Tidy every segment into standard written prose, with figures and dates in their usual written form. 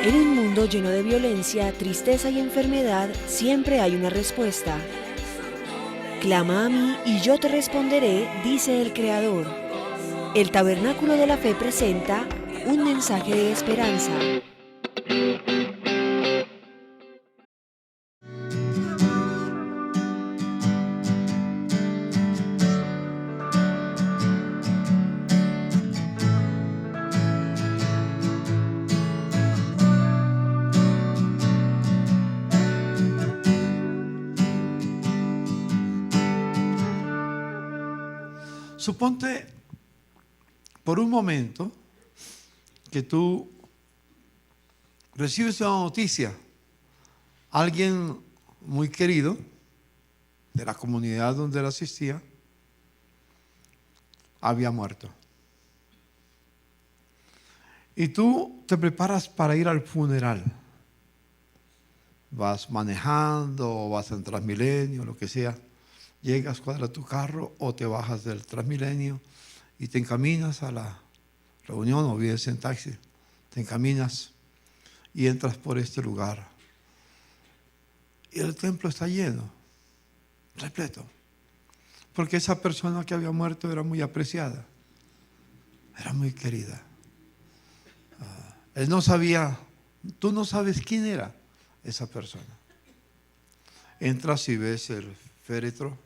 En un mundo lleno de violencia, tristeza y enfermedad, siempre hay una respuesta. Clama a mí y yo te responderé, dice el Creador. El Tabernáculo de la Fe presenta un mensaje de esperanza. Suponte por un momento que tú recibes una noticia. Alguien muy querido de la comunidad donde él asistía había muerto. Y tú te preparas para ir al funeral. Vas manejando o vas en Transmilenio, lo que sea. Llegas, cuadras tu carro o te bajas del Transmilenio y te encaminas a la reunión o vienes en taxi. Te encaminas y entras por este lugar. Y el templo está lleno, repleto. Porque esa persona que había muerto era muy apreciada, era muy querida. Él no sabía, tú no sabes quién era esa persona. Entras y ves el féretro,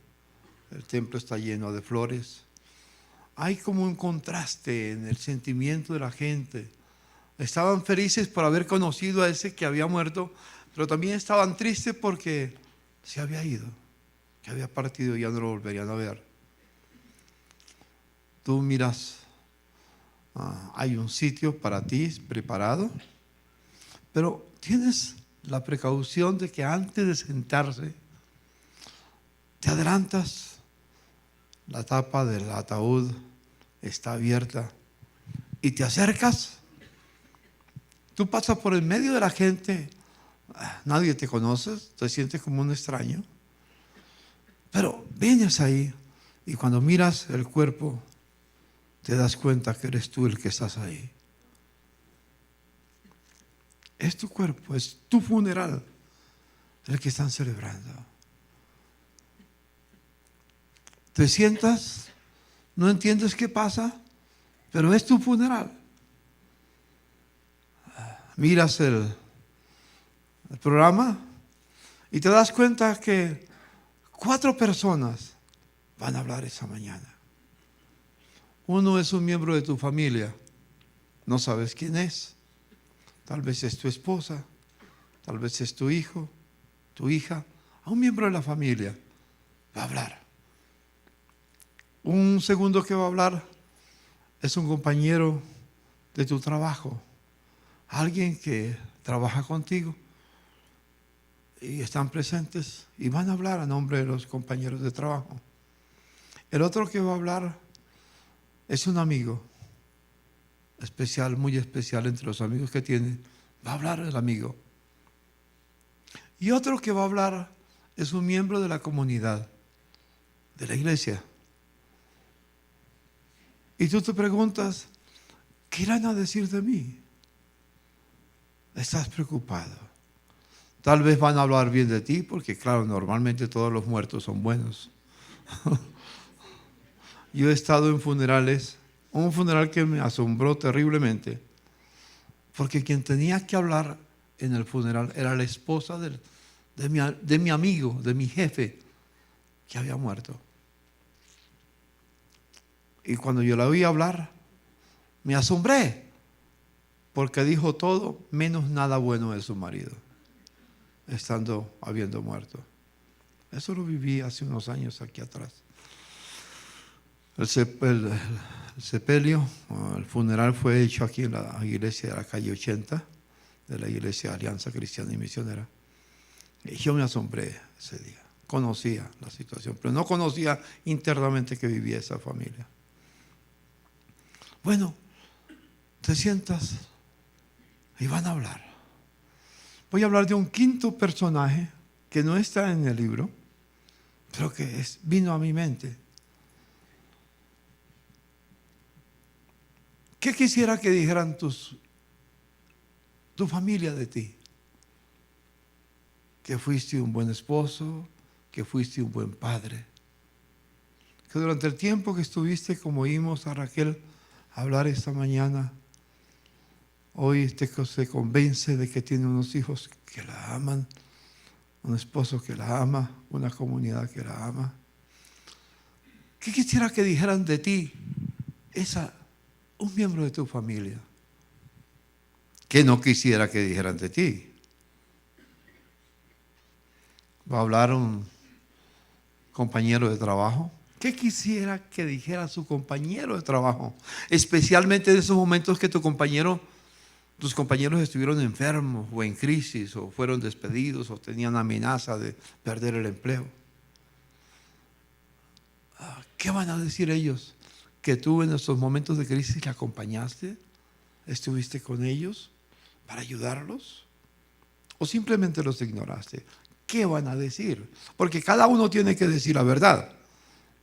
el templo está lleno de flores. Hay como un contraste en el sentimiento de la gente. Estaban felices por haber conocido a ese que había muerto, pero también estaban tristes porque se había ido, que había partido y ya no lo volverían a ver. Tú miras, hay un sitio para ti preparado, pero tienes la precaución de que antes de sentarse, te adelantas, la tapa del ataúd está abierta y te acercas. Tú pasas por el medio de la gente, nadie te conoce, te sientes como un extraño, pero vienes ahí y cuando miras el cuerpo, te das cuenta que eres tú el que estás ahí. Es tu cuerpo, es tu funeral el que están celebrando. Te sientas, no entiendes qué pasa, pero es tu funeral. Miras el programa y te das cuenta que 4 personas van a hablar esa mañana. Uno es un miembro de tu familia, no sabes quién es. Tal vez es tu esposa, tal vez es tu hijo, tu hija, a un miembro de la familia va a hablar. Un segundo que va a hablar es un compañero de tu trabajo, alguien que trabaja contigo y están presentes y van a hablar a nombre de los compañeros de trabajo. El otro que va a hablar es un amigo especial, muy especial entre los amigos que tiene. Va a hablar el amigo. Y otro que va a hablar es un miembro de la comunidad, de la iglesia. Y tú te preguntas, ¿qué irán a decir de mí? Estás preocupado. Tal vez van a hablar bien de ti, porque claro, normalmente todos los muertos son buenos. Yo he estado en funerales, un funeral que me asombró terriblemente, porque quien tenía que hablar en el funeral era la esposa de mi amigo, de mi jefe, que había muerto. Y cuando yo la oí hablar, me asombré, porque dijo todo menos nada bueno de su marido, habiendo muerto. Eso lo viví hace unos años aquí atrás. El sepelio, el funeral fue hecho aquí en la iglesia de la calle 80, de la iglesia Alianza Cristiana y Misionera. Y yo me asombré ese día. Conocía la situación, pero no conocía internamente que vivía esa familia. Bueno, te sientas y van a hablar. Voy a hablar de un quinto personaje que no está en el libro, pero que vino a mi mente. ¿Qué quisiera que dijeran tus tu familia de ti. Que fuiste un buen esposo, que fuiste un buen padre. Que durante el tiempo que estuviste, como oímos a Raquel hablar esta mañana, hoy se convence de que tiene unos hijos que la aman, un esposo que la ama, una comunidad que la ama. ¿Qué quisiera que dijeran de ti un miembro de tu familia? ¿Qué no quisiera que dijeran de ti? Va a hablar un compañero de trabajo. ¿Qué quisiera que dijera su compañero de trabajo? Especialmente en esos momentos que tus compañeros estuvieron enfermos o en crisis o fueron despedidos o tenían amenaza de perder el empleo. ¿Qué van a decir ellos? ¿Que tú en esos momentos de crisis le acompañaste? ¿Estuviste con ellos para ayudarlos? ¿O simplemente los ignoraste? ¿Qué van a decir? Porque cada uno tiene que decir la verdad.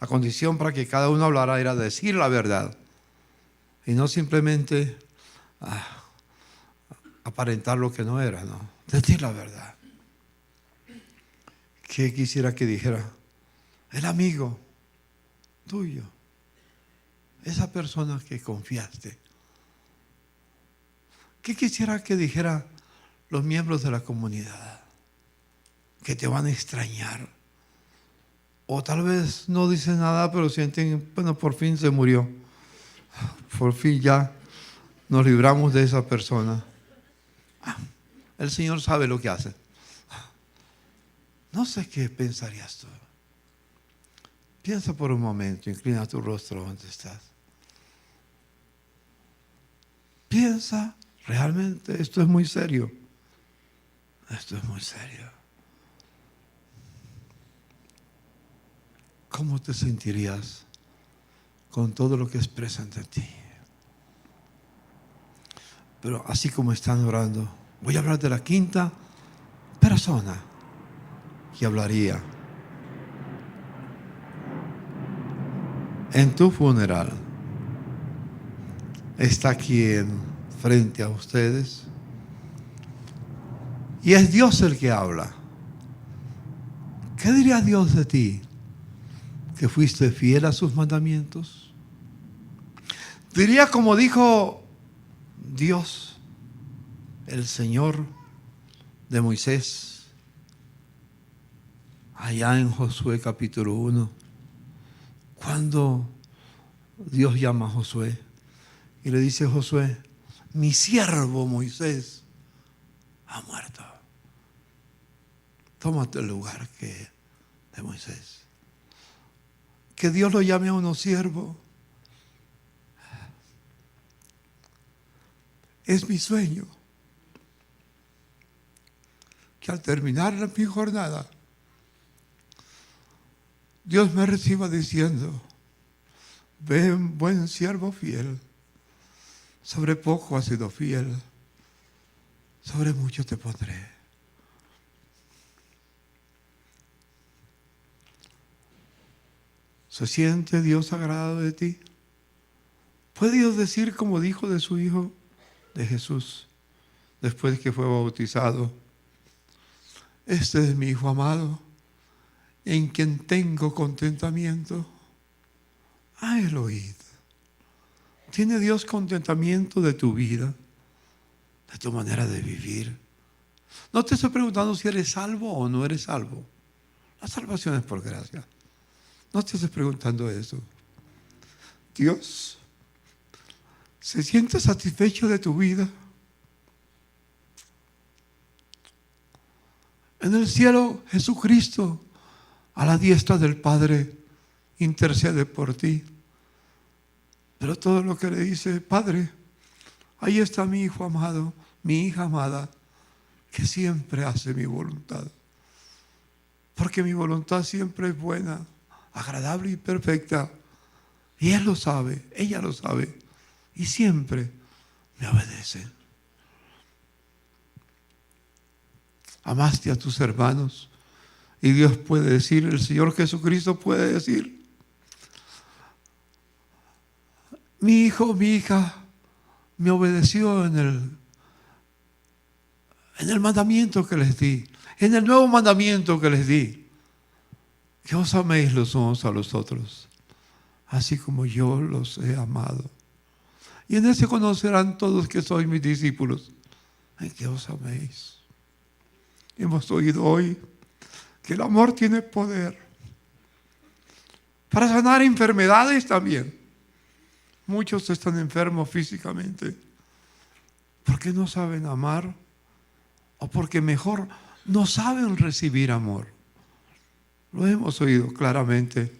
La condición para que cada uno hablara era decir la verdad y no simplemente aparentar lo que no era, no. Decir la verdad. ¿Qué quisiera que dijera? El amigo tuyo, esa persona que confiaste. ¿Qué quisiera que dijera los miembros de la comunidad? Que te van a extrañar. O tal vez no dicen nada, pero sienten, bueno, por fin se murió. Por fin ya nos libramos de esa persona. El Señor sabe lo que hace. No sé qué pensarías tú. Piensa por un momento, inclina tu rostro donde estás. Piensa, realmente esto es muy serio. Esto es muy serio. ¿Cómo te sentirías con todo lo que expresan de ti? Pero así como están orando, voy a hablar de la quinta persona que hablaría en tu funeral. Está aquí frente a ustedes y es Dios el que habla. ¿Qué diría Dios de ti? ¿Que fuiste fiel a sus mandamientos? Diría como dijo Dios, el Señor de Moisés, allá en Josué capítulo 1, cuando Dios llama a Josué y le dice a Josué, mi siervo Moisés ha muerto. Tómate el lugar de Moisés. Que Dios lo llame a uno siervo. Es mi sueño que al terminar mi jornada, Dios me reciba diciendo, ven, buen siervo fiel, sobre poco has sido fiel, sobre mucho te pondré. ¿Se siente Dios agradado de ti? ¿Puede Dios decir como dijo de su Hijo, de Jesús, después que fue bautizado? Este es mi Hijo amado, en quien tengo contentamiento. A Él oíd. ¿Tiene Dios contentamiento de tu vida, de tu manera de vivir? No te estoy preguntando si eres salvo o no eres salvo. La salvación es por gracia. No te estés preguntando eso. Dios se siente satisfecho de tu vida. En el cielo, Jesucristo, a la diestra del Padre, intercede por ti. Pero todo lo que le dice, Padre, ahí está mi Hijo amado, mi hija amada, que siempre hace mi voluntad. Porque mi voluntad siempre es buena, agradable y perfecta. Y Él lo sabe, ella lo sabe. Y siempre me obedece. Amaste a tus hermanos. Y Dios puede decir, el Señor Jesucristo puede decir, mi hijo, mi hija me obedeció en el en el mandamiento que les di, en el nuevo mandamiento que les di, que os améis los unos a los otros, así como yo los he amado. Y en ese conocerán todos que sois mis discípulos, en que os améis. Hemos oído hoy que el amor tiene poder para sanar enfermedades también. Muchos están enfermos físicamente porque no saben amar o porque mejor no saben recibir amor. Lo hemos oído claramente.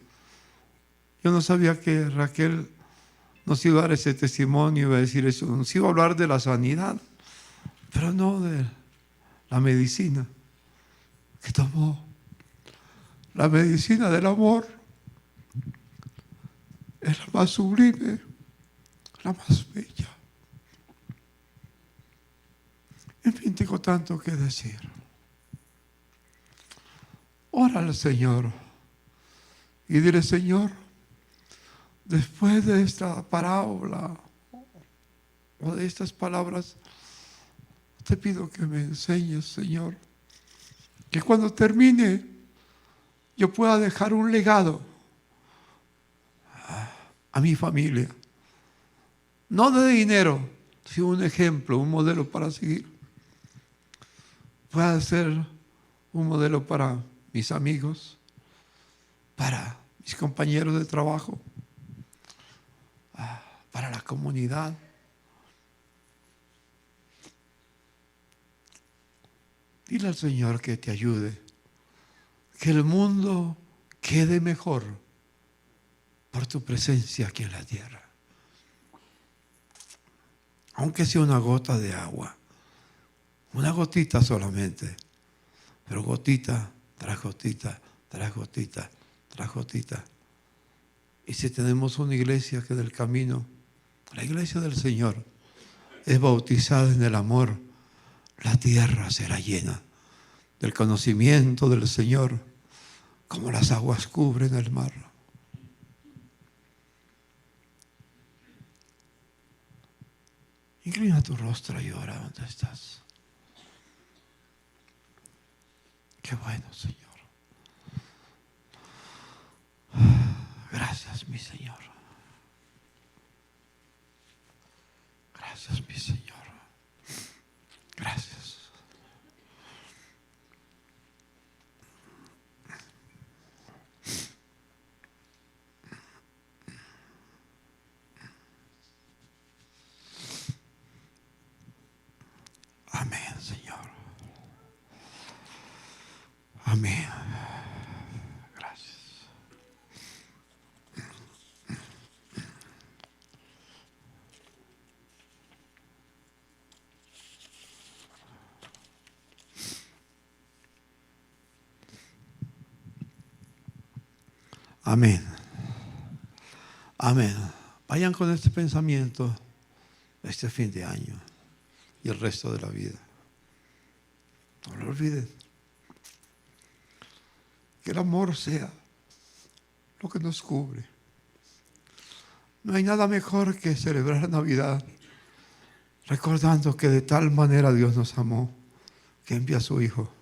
Yo no sabía que Raquel nos iba a dar ese testimonio, iba a decir eso, nos iba a hablar de la sanidad, pero no de la medicina que tomó. La medicina del amor es la más sublime, la más bella. En fin, tengo tanto que decir. Ora al Señor y dile: Señor, después de esta parábola o de estas palabras, te pido que me enseñes, Señor, que cuando termine yo pueda dejar un legado a mi familia. No de dinero, sino un ejemplo, un modelo para seguir. Pueda ser un modelo para mis amigos, para mis compañeros de trabajo, para la comunidad. Dile al Señor que te ayude, que el mundo quede mejor por tu presencia aquí en la tierra. Aunque sea una gota de agua, una gotita solamente, pero gotita tras gotita, tras gotita, tras gotita. Y si tenemos una iglesia que del camino, la iglesia del Señor, es bautizada en el amor, la tierra será llena del conocimiento del Señor, como las aguas cubren el mar. Inclina tu rostro y ora donde estás. Qué bueno, Señor. Gracias, mi Señor. Gracias, mi Señor. Gracias. Amén, Señor. Amén. Gracias. Amén. Amén. Vayan con este pensamiento este fin de año y el resto de la vida. No lo olviden. Que el amor sea lo que nos cubre. No hay nada mejor que celebrar Navidad recordando que de tal manera Dios nos amó que envía a su Hijo.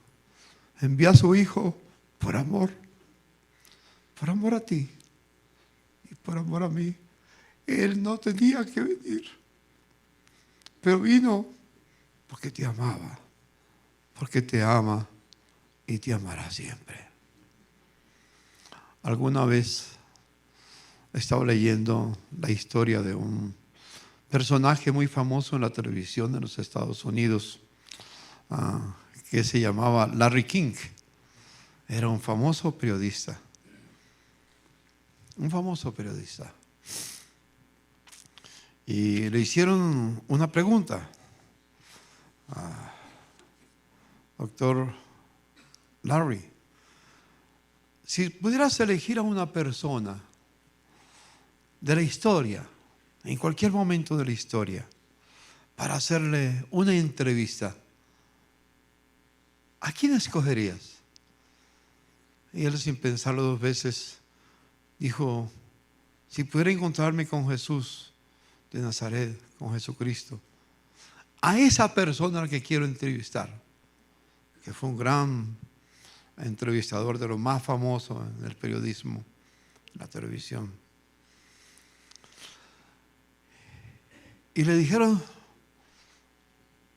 Envía a su Hijo por amor a ti y por amor a mí. Él no tenía que venir, pero vino porque te amaba, porque te ama y te amará siempre. Alguna vez he estado leyendo la historia de un personaje muy famoso en la televisión de los Estados Unidos, que se llamaba Larry King. Era un famoso periodista. Y le hicieron una pregunta. Doctor Larry, si pudieras elegir a una persona de la historia, en cualquier momento de la historia, para hacerle una entrevista, ¿a quién escogerías? Y él, sin pensarlo dos veces, dijo: si pudiera encontrarme con Jesús de Nazaret, con Jesucristo, a esa persona que quiero entrevistar, que fue un gran entrevistador de lo más famoso en el periodismo, en la televisión. Y le dijeron,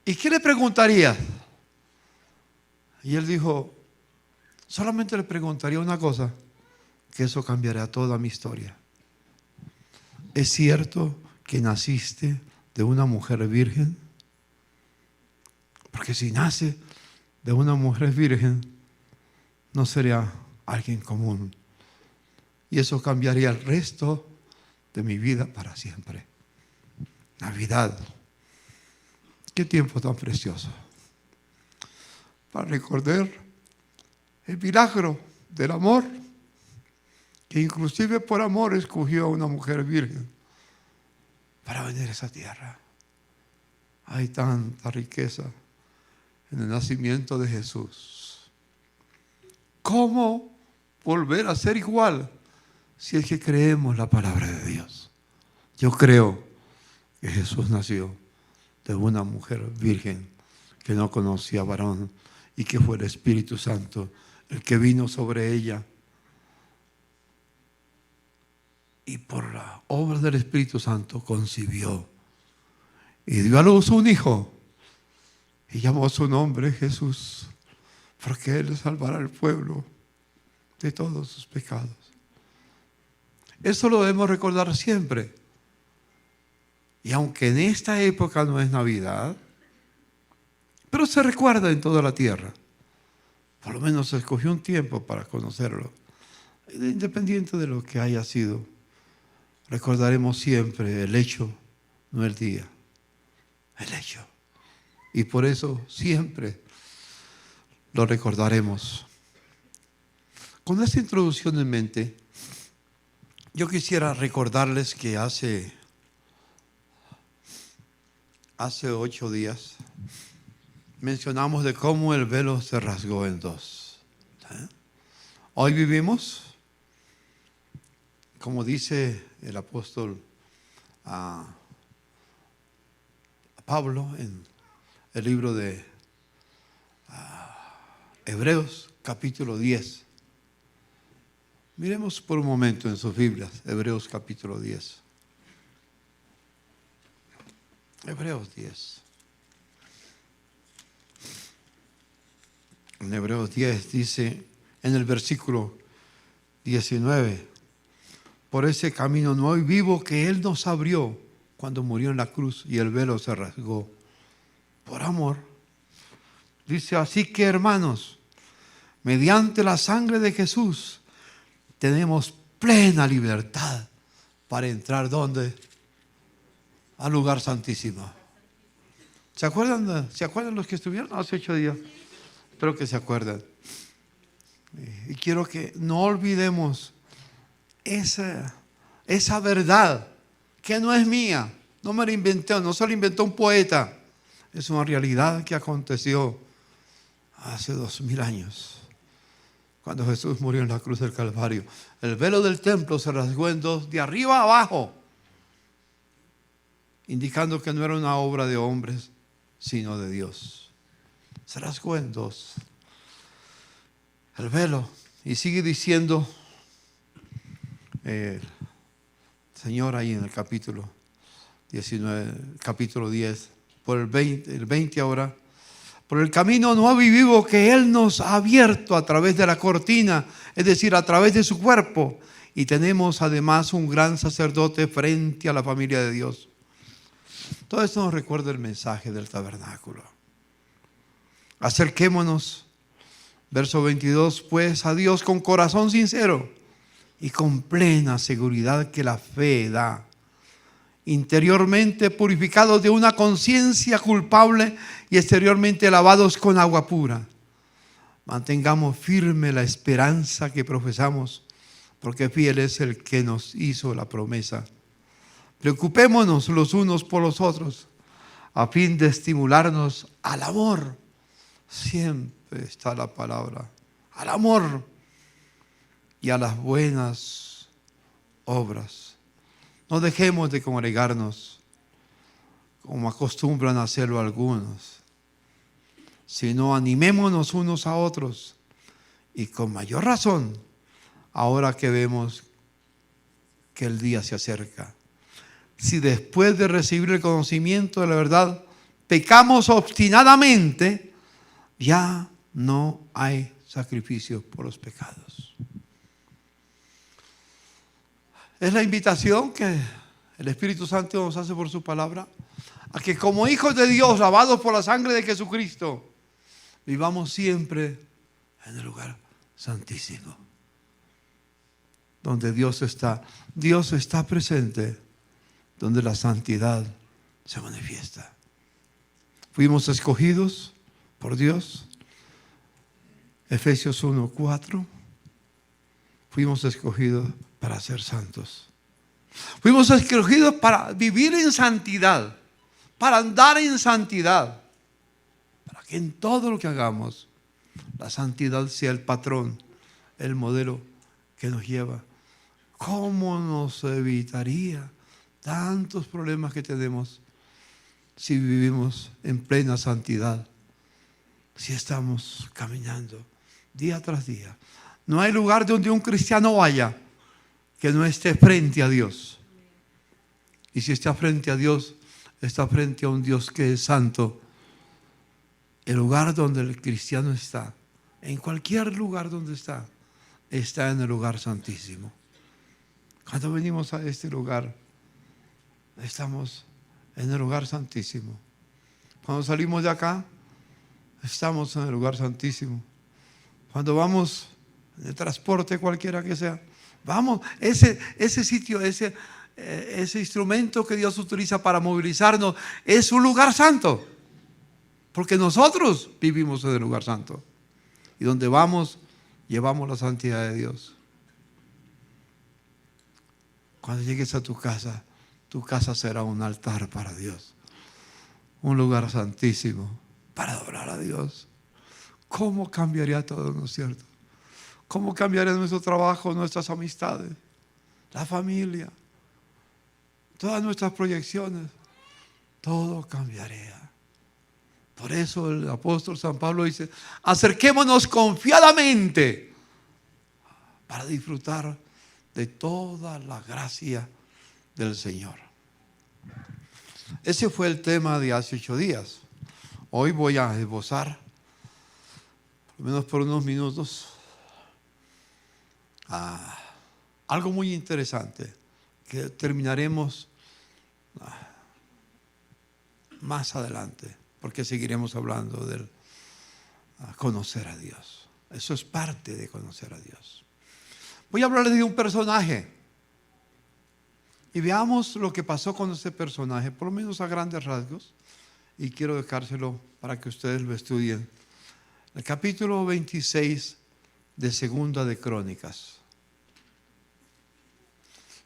¿y qué le preguntaría? Y él dijo, solamente le preguntaría una cosa, que eso cambiará toda mi historia. ¿Es cierto que naciste de una mujer virgen? Porque si nace de una mujer virgen, no sería alguien común. Y eso cambiaría el resto de mi vida para siempre. Navidad. Qué tiempo tan precioso. Para recordar el milagro del amor, que inclusive por amor escogió a una mujer virgen para venir a esa tierra. Hay tanta riqueza en el nacimiento de Jesús. ¿Cómo volver a ser igual si es que creemos la palabra de Dios? Yo creo que Jesús nació de una mujer virgen que no conocía varón y que fue el Espíritu Santo el que vino sobre ella. Y por la obra del Espíritu Santo concibió y dio a luz un hijo y llamó su nombre Jesús, porque Él salvará al pueblo de todos sus pecados. Eso lo debemos recordar siempre. Y aunque en esta época no es Navidad, pero se recuerda en toda la tierra. Por lo menos se escogió un tiempo para conocerlo. Independiente de lo que haya sido, recordaremos siempre el hecho, no el día. El hecho. Y por eso siempre lo recordaremos. Con esta introducción en mente, yo quisiera recordarles que hace 8 días mencionamos de cómo el velo se rasgó en dos. Hoy vivimos, como dice el apóstol Pablo en el libro de Hebreos capítulo 10. Miremos por un momento en sus Biblias, Hebreos capítulo 10. Hebreos 10. En Hebreos 10 dice en el versículo 19, por ese camino nuevo y vivo que Él nos abrió cuando murió en la cruz y el velo se rasgó por amor. Dice, así que hermanos, mediante la sangre de Jesús tenemos plena libertad para entrar ¿dónde? Al lugar santísimo. ¿Se acuerdan los que estuvieron hace 8 días? Espero que se acuerden. Y quiero que no olvidemos esa verdad que no es mía, no me la inventé, no se la inventó un poeta. Es una realidad que aconteció hace 2000 años, cuando Jesús murió en la cruz del Calvario. El velo del templo se rasgó en dos, de arriba a abajo, indicando que no era una obra de hombres, sino de Dios. Se rasgó en dos el velo. Y sigue diciendo el Señor ahí en el capítulo 19, capítulo 10, por el 20 ahora, por el camino nuevo y vivo que Él nos ha abierto a través de la cortina, es decir, a través de su cuerpo. Y tenemos además un gran sacerdote frente a la familia de Dios. Todo esto nos recuerda el mensaje del tabernáculo. Acerquémonos, verso 22, pues a Dios con corazón sincero y con plena seguridad que la fe da, interiormente purificados de una conciencia culpable y exteriormente lavados con agua pura. Mantengamos firme la esperanza que profesamos, porque fiel es el que nos hizo la promesa. Preocupémonos los unos por los otros, a fin de estimularnos al amor. Siempre está la palabra, al amor y a las buenas obras. No dejemos de congregarnos como acostumbran hacerlo algunos. sino animémonos unos a otros. Y con mayor razón, ahora que vemos que el día se acerca. Si después de recibir el conocimiento de la verdad, pecamos obstinadamente, ya no hay sacrificio por los pecados. Es la invitación que el Espíritu Santo nos hace por su palabra, a que como hijos de Dios, lavados por la sangre de Jesucristo, vivamos siempre en el lugar santísimo, donde Dios está. Dios está presente, donde la santidad se manifiesta. Fuimos escogidos por Dios. Efesios 1:4. Fuimos escogidos para ser santos. Fuimos escogidos para vivir en santidad, para andar en santidad, para que en todo lo que hagamos, la santidad sea el patrón, el modelo que nos lleva. ¿Cómo nos evitaría tantos problemas que tenemos si vivimos en plena santidad? Si estamos caminando día tras día. No hay lugar donde un cristiano vaya que no esté frente a Dios. Y si está frente a Dios, está frente a un Dios que es santo. El lugar donde el cristiano está, en cualquier lugar donde está en el lugar santísimo. Cuando venimos a este lugar, estamos en el lugar santísimo. Cuando salimos de acá, estamos en el lugar santísimo. Cuando vamos en el transporte cualquiera que sea, vamos, ese sitio, ese instrumento que Dios utiliza para movilizarnos es un lugar santo, porque nosotros vivimos en el lugar santo y donde vamos llevamos la santidad de Dios. Cuando llegues a tu casa será un altar para Dios, un lugar santísimo para adorar a Dios. ¿Cómo cambiaría todo, no es cierto? ¿Cómo cambiaría nuestro trabajo, nuestras amistades, la familia, todas nuestras proyecciones? Todo cambiaría. Por eso el apóstol San Pablo dice: acerquémonos confiadamente para disfrutar de toda la gracia del Señor. Ese fue el tema de hace 8 días. Hoy voy a esbozar, al menos por unos minutos, algo muy interesante que terminaremos más adelante, porque seguiremos hablando del conocer a Dios. Eso es parte de conocer a Dios. Voy a hablarles de un personaje y veamos lo que pasó con ese personaje, por lo menos a grandes rasgos, y quiero dejárselo para que ustedes lo estudien. El capítulo 26 de Segunda de Crónicas.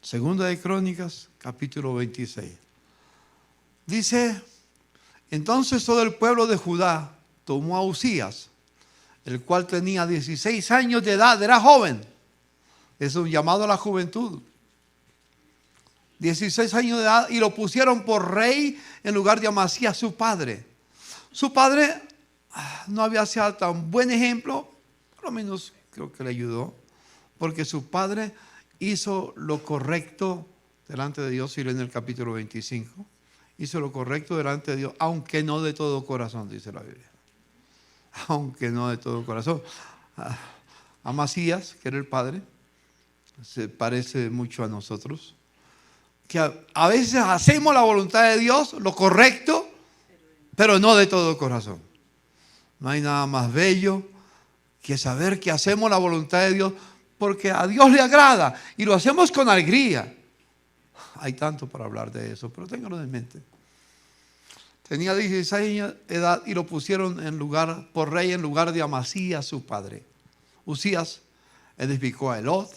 Segunda de Crónicas, capítulo 26. Dice: entonces todo el pueblo de Judá tomó a Uzías, el cual tenía 16 años de edad, era joven. Es un llamado a la juventud. 16 años de edad, y lo pusieron por rey en lugar de Amasías, su padre. Su padre no había sido tan buen ejemplo, por lo menos creo que le ayudó, porque su padre hizo lo correcto delante de Dios. Y en el capítulo 25 hizo lo correcto delante de Dios, aunque no de todo corazón, dice la Biblia. Aunque no de todo corazón. Amasías, que era el padre, se parece mucho a nosotros, que a veces hacemos la voluntad de Dios, lo correcto, pero no de todo corazón. No hay nada más bello que saber que hacemos la voluntad de Dios porque a Dios le agrada y lo hacemos con alegría. Hay tanto para hablar de eso, pero ténganlo en mente. Tenía 16 años de edad y lo pusieron por rey en lugar de Amasías, su padre. Uzías edificó a Elot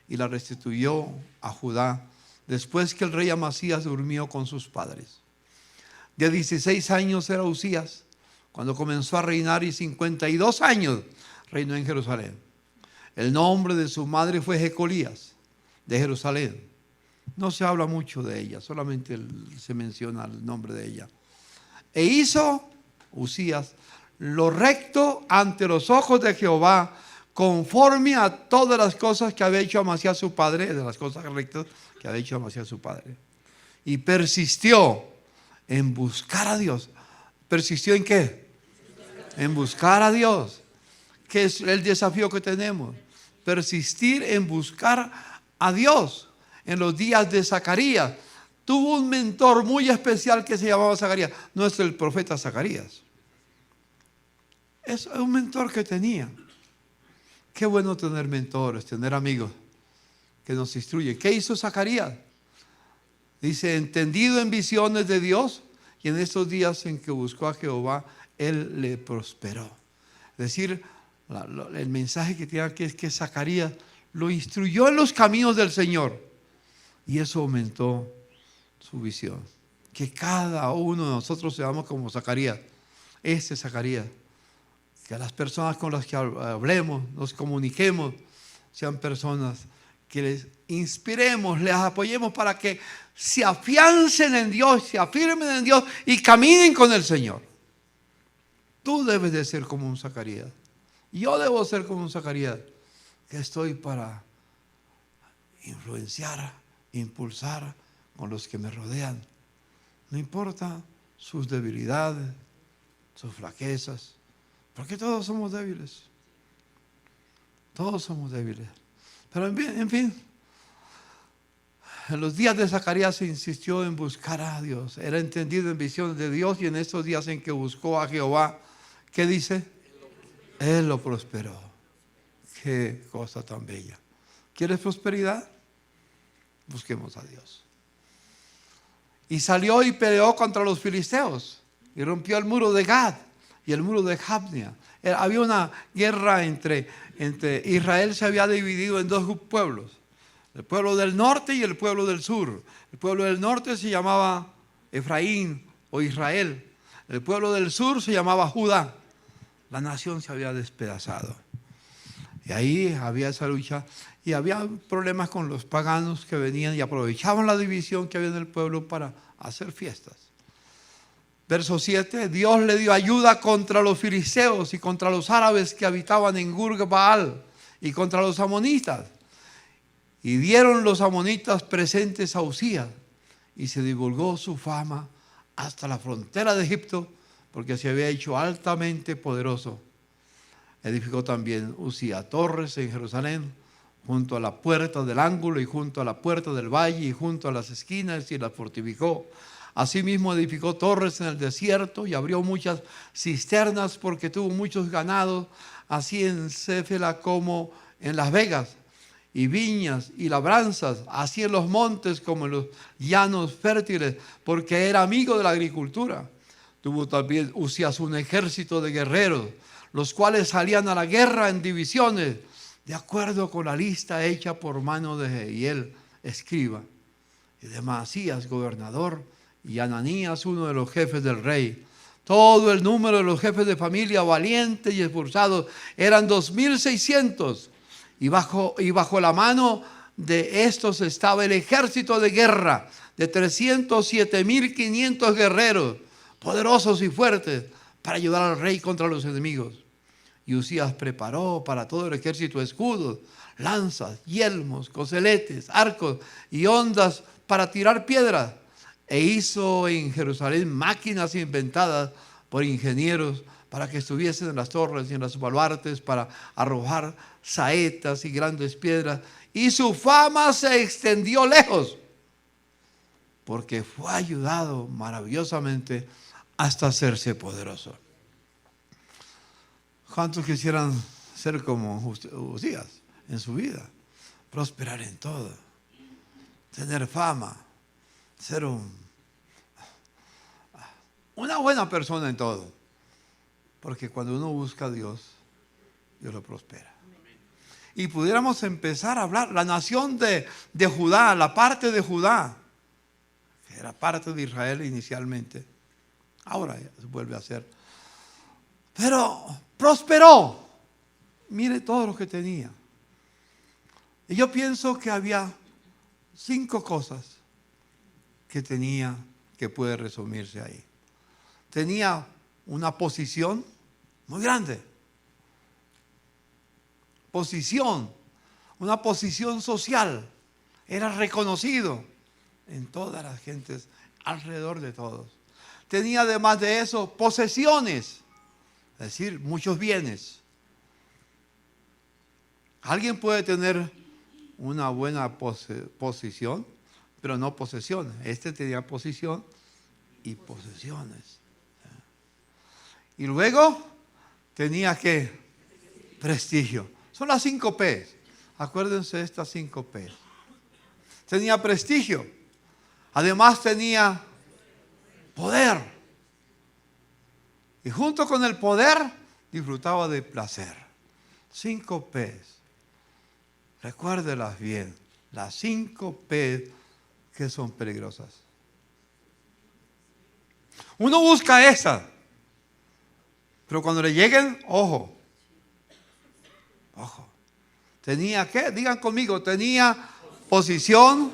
y la restituyó a Judá después que el rey Amasías durmió con sus padres. De 16 años era Uzías cuando comenzó a reinar, y 52 años reinó en Jerusalén. El nombre de su madre fue Jecolías, de Jerusalén. No se habla mucho de ella, solamente se menciona el nombre de ella. E hizo Uzías lo recto ante los ojos de Jehová, conforme a todas las cosas que había hecho Amasías su padre, de las cosas rectas que había hecho Amasías su padre. Y persistió en buscar a Dios. ¿Persistió en qué? En buscar a Dios. ¿Qué es el desafío que tenemos? Persistir en buscar a Dios. En los días de Zacarías, tuvo un mentor muy especial que se llamaba Zacarías. No es el profeta Zacarías. Es un mentor que tenía. Qué bueno tener mentores, tener amigos que nos instruyen. ¿Qué hizo Zacarías? Dice, entendido en visiones de Dios, y en estos días en que buscó a Jehová, Él le prosperó. Es decir, el mensaje que tiene aquí es que Zacarías lo instruyó en los caminos del Señor, y eso aumentó su visión. Que cada uno de nosotros seamos como Zacarías, Zacarías. Que a las personas con las que hablemos, nos comuniquemos, sean personas que les inspiremos, les apoyemos para que se afiancen en Dios, se afirmen en Dios y caminen con el Señor. Tú debes de ser como un Zacarías. Yo debo ser como un Zacarías, que estoy para influenciar, impulsar con los que me rodean. No importa sus debilidades, sus flaquezas, porque todos somos débiles. Todos somos débiles. Pero en fin, en los días de Zacarías se insistió en buscar a Dios. Era entendido en visiones de Dios, y en estos días en que buscó a Jehová, ¿qué dice? Él lo prosperó. Qué cosa tan bella. ¿Quieres prosperidad? Busquemos a Dios. Y salió y peleó contra los filisteos y rompió el muro de Gad y el muro de Jabnia. Había una guerra entre Israel. Se había dividido en dos pueblos, el pueblo del norte y el pueblo del sur. El pueblo del norte se llamaba Efraín o Israel. El pueblo del sur se llamaba Judá. La nación se había despedazado. Y ahí había esa lucha, y había problemas con los paganos que venían y aprovechaban la división que había en el pueblo para hacer fiestas. Verso 7, Dios le dio ayuda contra los filisteos y contra los árabes que habitaban en Gur-Baal y contra los amonitas. Y dieron los amonitas presentes a Usías, y se divulgó su fama hasta la frontera de Egipto, porque se había hecho altamente poderoso. Edificó también Usías torres en Jerusalén, junto a la puerta del ángulo y junto a la puerta del valle y junto a las esquinas, y las fortificó. Asimismo edificó torres en el desierto y abrió muchas cisternas, porque tuvo muchos ganados, así en Céfela como en Las Vegas, y viñas y labranzas, así en los montes como en los llanos fértiles, porque era amigo de la agricultura. Tuvo también Usías un ejército de guerreros, los cuales salían a la guerra en divisiones, de acuerdo con la lista hecha por mano de Jehiel, escriba, y de Maasías, gobernador, y Ananías, uno de los jefes del rey. Todo el número de los jefes de familia valientes y esforzados eran 2,600, y bajo la mano de estos estaba el ejército de guerra de 307,500 guerreros, poderosos y fuertes, para ayudar al rey contra los enemigos. Y Usías preparó para todo el ejército escudos, lanzas, yelmos, coseletes, arcos y hondas para tirar piedras. E hizo en Jerusalén máquinas inventadas por ingenieros para que estuviesen en las torres y en las baluartes para arrojar saetas y grandes piedras. Y su fama se extendió lejos, porque fue ayudado maravillosamente hasta hacerse poderoso. ¿Cuántos quisieran ser como Usías en su vida? Prosperar en todo, tener fama, ser una buena persona en todo. Porque cuando uno busca a Dios, Dios lo prospera. Y pudiéramos empezar a hablar, la nación de Judá, la parte de Judá, que era parte de Israel inicialmente, ahora se vuelve a ser, pero prosperó. Mire todo lo que tenía. Y yo pienso que había 5 cosas que tenía, que puede resumirse ahí. Tenía una posición muy grande. Posición, una posición social. Era reconocido en todas las gentes, alrededor de todos. Tenía además de eso posesiones, es decir, muchos bienes. Alguien puede tener una buena posición, pero no posesiones. Este tenía posición y posesiones. Y luego tenía ¿qué? Prestigio. Son las 5 P. Acuérdense de estas 5 P. Tenía prestigio. Además tenía poder. Y junto con el poder disfrutaba de placer. 5 P. Recuérdelas bien. Las 5 P que son peligrosas. Uno busca esas. Pero cuando le lleguen, ojo. Ojo. ¿Tenía qué? Digan conmigo. Tenía posición,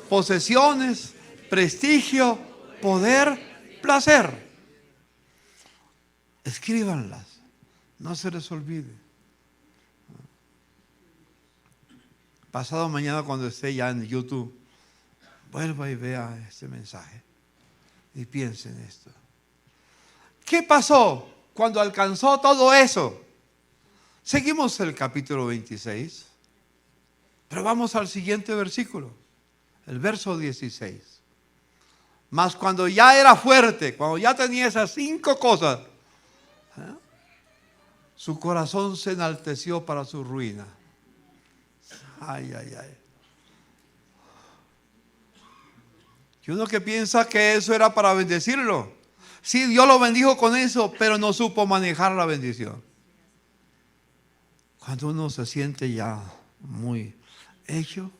posesiones, prestigio, poder, placer. Escríbanlas. No se les olvide. Pasado mañana cuando esté ya en YouTube, vuelva y vea este mensaje. Y piense en esto. ¿Qué pasó cuando alcanzó todo eso? Seguimos el capítulo 26, pero vamos al siguiente versículo, el verso 16. Mas cuando ya era fuerte, cuando ya tenía esas 5 cosas, su corazón se enalteció para su ruina. Ay, ay, ay. Y uno que piensa que eso era para bendecirlo. Sí, Dios lo bendijo con eso, pero no supo manejar la bendición. Cuando uno se siente ya muy hecho,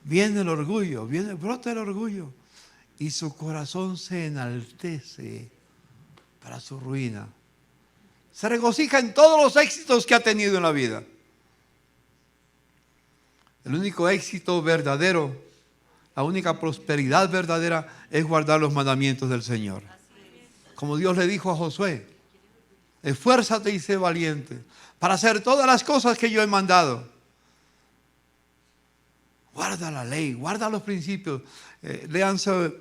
viene el orgullo, brota el orgullo. Y su corazón se enaltece para su ruina. Se regocija en todos los éxitos que ha tenido en la vida. El único éxito verdadero, la única prosperidad verdadera es guardar los mandamientos del Señor. Como Dios le dijo a Josué, esfuérzate y sé valiente para hacer todas las cosas que yo he mandado. Guarda la ley, guarda los principios. Léanse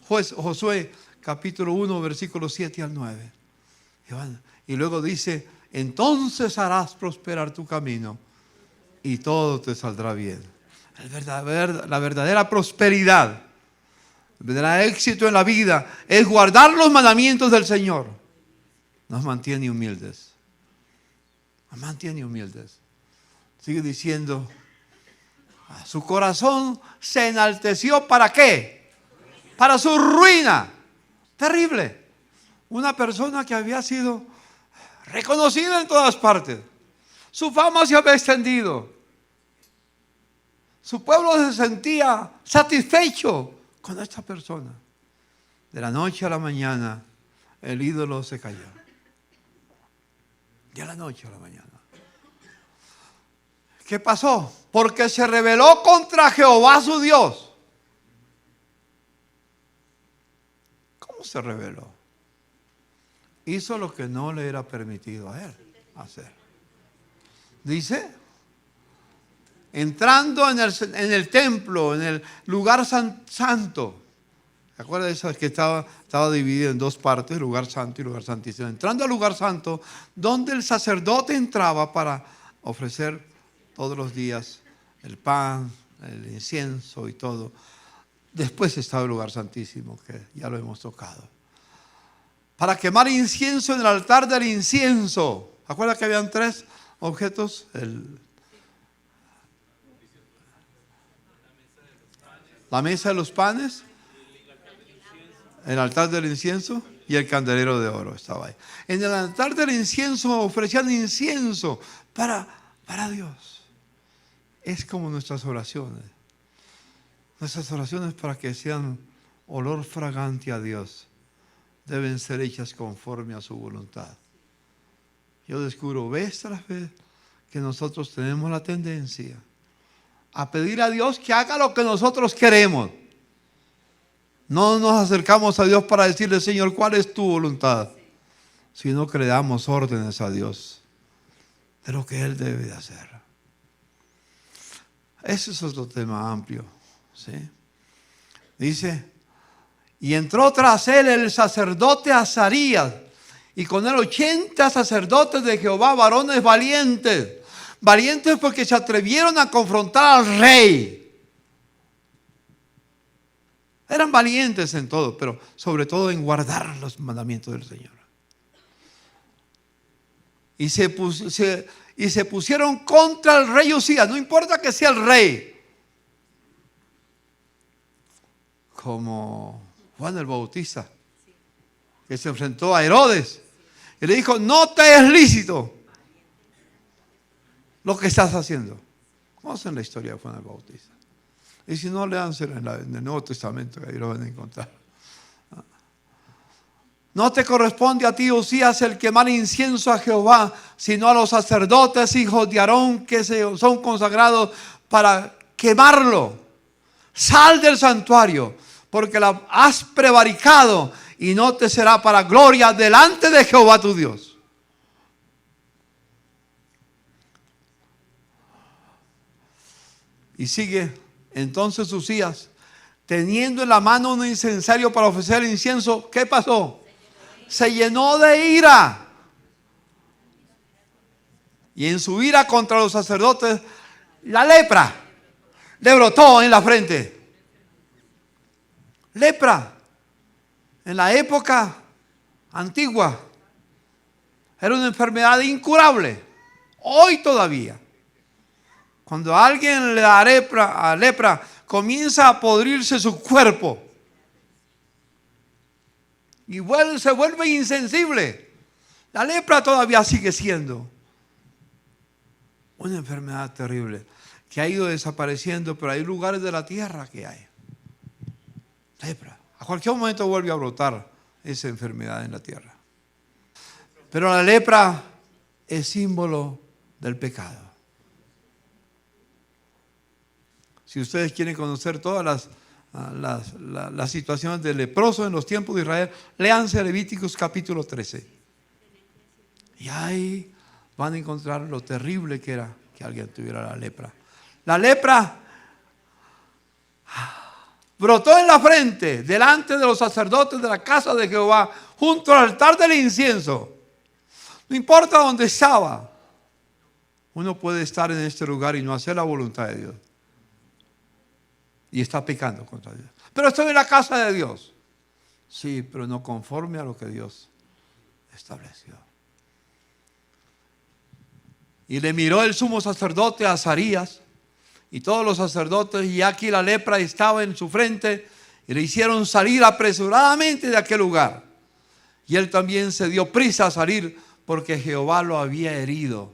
Josué capítulo 1, versículos 7 al 9. Y luego dice, entonces harás prosperar tu camino y todo te saldrá bien. La verdadera prosperidad, el verdadero éxito en la vida es guardar los mandamientos del Señor. Nos mantiene humildes. Nos mantiene humildes. Sigue diciendo, su corazón se enalteció ¿para qué? Para su ruina. Terrible. Una persona que había sido reconocida en todas partes. Su fama se había extendido. Su pueblo se sentía satisfecho con esta persona. De la noche a la mañana, el ídolo se cayó. De la noche a la mañana. ¿Qué pasó? Porque se rebeló contra Jehová su Dios. ¿Cómo se rebeló? Hizo lo que no le era permitido a él hacer. Dice, entrando en el templo, en el lugar santo. ¿Se acuerdan de eso? Que estaba dividido en 2 partes, lugar santo y lugar santísimo. Entrando al lugar santo, donde el sacerdote entraba para ofrecer todos los días el pan, el incienso y todo. Después estaba el lugar santísimo, que ya lo hemos tocado. Para quemar incienso en el altar del incienso. ¿Se acuerdan que habían 3 objetos? La mesa de los panes, el altar del incienso y el candelero de oro estaba ahí. En el altar del incienso ofrecían incienso para Dios. Es como nuestras oraciones. Nuestras oraciones, para que sean olor fragante a Dios, deben ser hechas conforme a su voluntad. Yo descubro vez tras vez que nosotros tenemos la tendencia a pedir a Dios que haga lo que nosotros queremos. No nos acercamos a Dios para decirle, Señor, ¿cuál es tu voluntad? sino que le damos órdenes a Dios de lo que Él debe de hacer. Ese es otro tema amplio, ¿sí? Dice, y entró tras él el sacerdote Azarías, y con él 80 sacerdotes de Jehová, varones valientes. Valientes porque se atrevieron a confrontar al rey. Eran valientes en todo, pero sobre todo en guardar los mandamientos del Señor. Y se pusieron contra el rey Usías, no importa que sea el rey. Como Juan el Bautista, que se enfrentó a Herodes y le dijo, no te es lícito lo que estás haciendo. Conocen la historia de Juan el Bautista. Y si no, léansela en el Nuevo Testamento, que ahí lo van a encontrar. No te corresponde a ti, Usías, el quemar incienso a Jehová, sino a los sacerdotes, hijos de Aarón, que son consagrados para quemarlo. Sal del santuario, porque la has prevaricado, y no te será para gloria delante de Jehová tu Dios. Y sigue, entonces Usías, teniendo en la mano un incensario para ofrecer el incienso, ¿qué pasó? Se llenó de ira. Y en su ira contra los sacerdotes, la lepra le brotó en la frente. Lepra, en la época antigua, era una enfermedad incurable. Hoy todavía, cuando a alguien le da lepra, comienza a podrirse su cuerpo y se vuelve insensible. La lepra todavía sigue siendo una enfermedad terrible que ha ido desapareciendo, pero hay lugares de la tierra que hay lepra. A cualquier momento vuelve a brotar esa enfermedad en la tierra. Pero la lepra es símbolo del pecado. Si ustedes quieren conocer todas las situaciones del leproso en los tiempos de Israel, léanse Levíticos capítulo 13. Y ahí van a encontrar lo terrible que era que alguien tuviera la lepra. La lepra brotó en la frente delante de los sacerdotes de la casa de Jehová, junto al altar del incienso. No importa dónde estaba, uno puede estar en este lugar y no hacer la voluntad de Dios. Y está pecando contra Dios. Pero estoy en la casa de Dios. Sí, pero no conforme a lo que Dios estableció. Y le miró el sumo sacerdote a Azarías y todos los sacerdotes, y aquí la lepra estaba en su frente, y le hicieron salir apresuradamente de aquel lugar. Y él también se dio prisa a salir, porque Jehová lo había herido.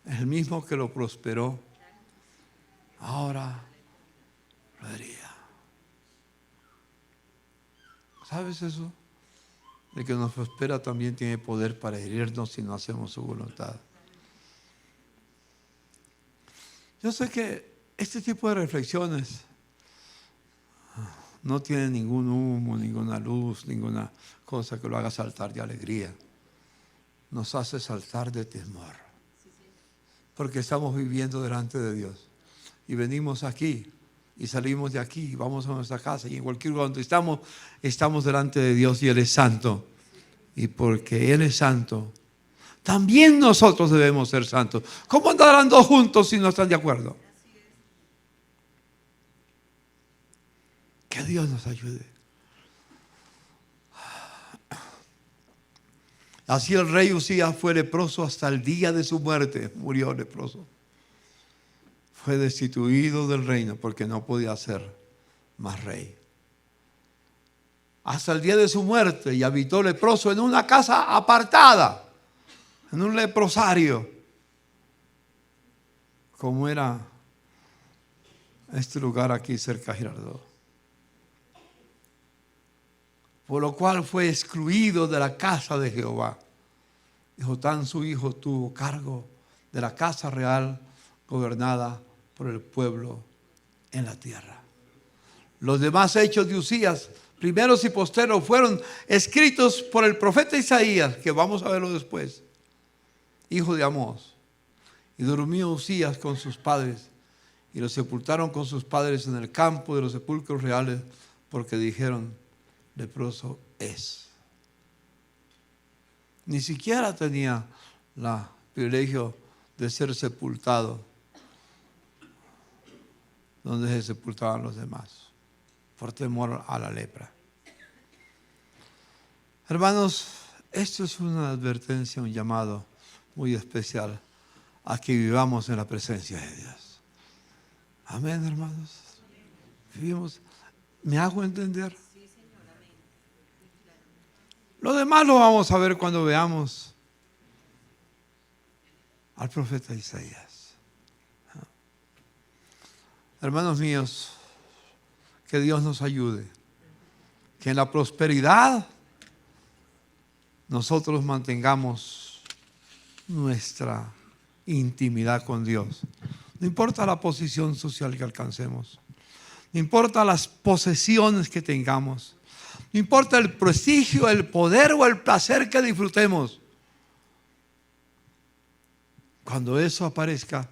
El mismo que lo prosperó, ahora lo hería. ¿Sabes eso? El que nos prospera también tiene poder para herirnos si no hacemos su voluntad. Yo sé que este tipo de reflexiones no tienen ningún humo, ninguna luz, ninguna cosa que lo haga saltar de alegría. Nos hace saltar de temor. Porque estamos viviendo delante de Dios. Y venimos aquí y salimos de aquí y vamos a nuestra casa. Y en cualquier lugar donde estamos delante de Dios, y Él es santo. Y porque Él es santo, también nosotros debemos ser santos. ¿Cómo andarán dos juntos si no están de acuerdo? Que Dios nos ayude. Así el rey Usías fue leproso hasta el día de su muerte. Murió leproso. Fue destituido del reino porque no podía ser más rey. Hasta el día de su muerte, y habitó leproso en una casa apartada, en un leprosario, como era este lugar aquí cerca de Girardot. Por lo cual fue excluido de la casa de Jehová. Y Jotán su hijo tuvo cargo de la casa real gobernada por el pueblo en la tierra. Los demás hechos de Usías, primeros y posteros, fueron escritos por el profeta Isaías, que vamos a verlo después, hijo de Amós. Y durmió Usías con sus padres, y lo sepultaron con sus padres en el campo de los sepulcros reales, porque dijeron, leproso es. Ni siquiera tenía el privilegio de ser sepultado donde se sepultaban los demás, por temor a la lepra. Hermanos, esto es una advertencia, un llamado muy especial a que vivamos en la presencia de Dios. Amén, hermanos. Vivimos. ¿Me hago entender? Lo demás lo vamos a ver cuando veamos al profeta Isaías. Hermanos míos, que Dios nos ayude, que en la prosperidad nosotros mantengamos nuestra intimidad con Dios. No importa la posición social que alcancemos, no importa las posesiones que tengamos, no importa el prestigio, el poder o el placer que disfrutemos. Cuando eso aparezca,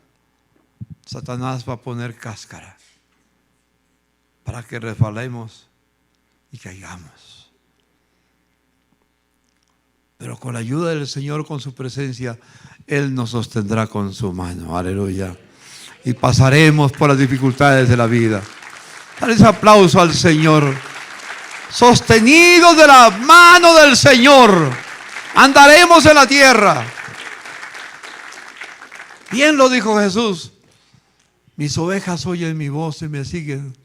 Satanás va a poner cáscara para que resbalemos y caigamos. Pero con la ayuda del Señor, con su presencia, Él nos sostendrá con su mano. Aleluya. Y pasaremos por las dificultades de la vida. Dale ese aplauso al Señor. Sostenidos de la mano del Señor, andaremos en la tierra. Bien lo dijo Jesús. Mis ovejas oyen mi voz y me siguen,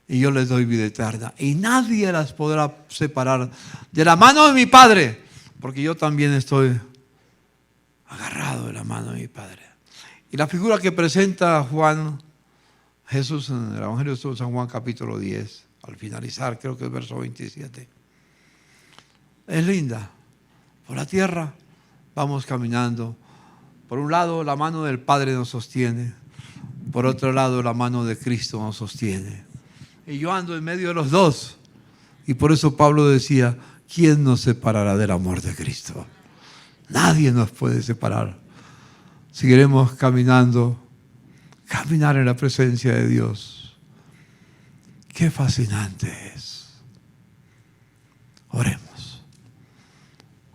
y yo les doy vida eterna. Y nadie las podrá separar de la mano de mi Padre, porque yo también estoy agarrado de la mano de mi Padre. Y la figura que presenta Jesús en el Evangelio de San Juan capítulo 10, al finalizar, creo que es verso 27. Es linda. Por la tierra vamos caminando. Por un lado, la mano del Padre nos sostiene. Por otro lado, la mano de Cristo nos sostiene. Y yo ando en medio de los dos. Y por eso Pablo decía, ¿quién nos separará del amor de Cristo? Nadie nos puede separar. Seguiremos caminando. Caminar en la presencia de Dios. Qué fascinante es. Oremos.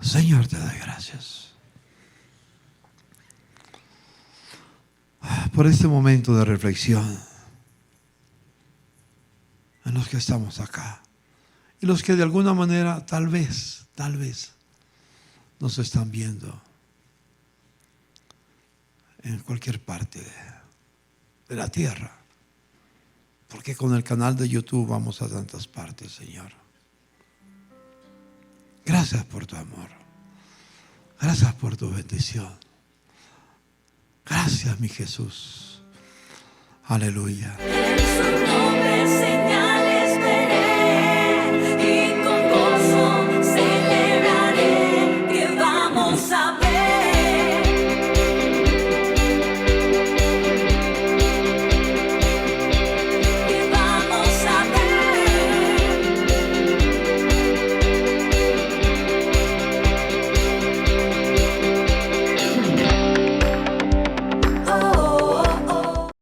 Señor, te doy gracias por este momento de reflexión en los que estamos acá y los que de alguna manera tal vez nos están viendo en cualquier parte de la tierra, porque con el canal de YouTube vamos a tantas partes, Señor. Gracias por tu amor, gracias por tu bendición. Gracias, mi Jesús. Aleluya.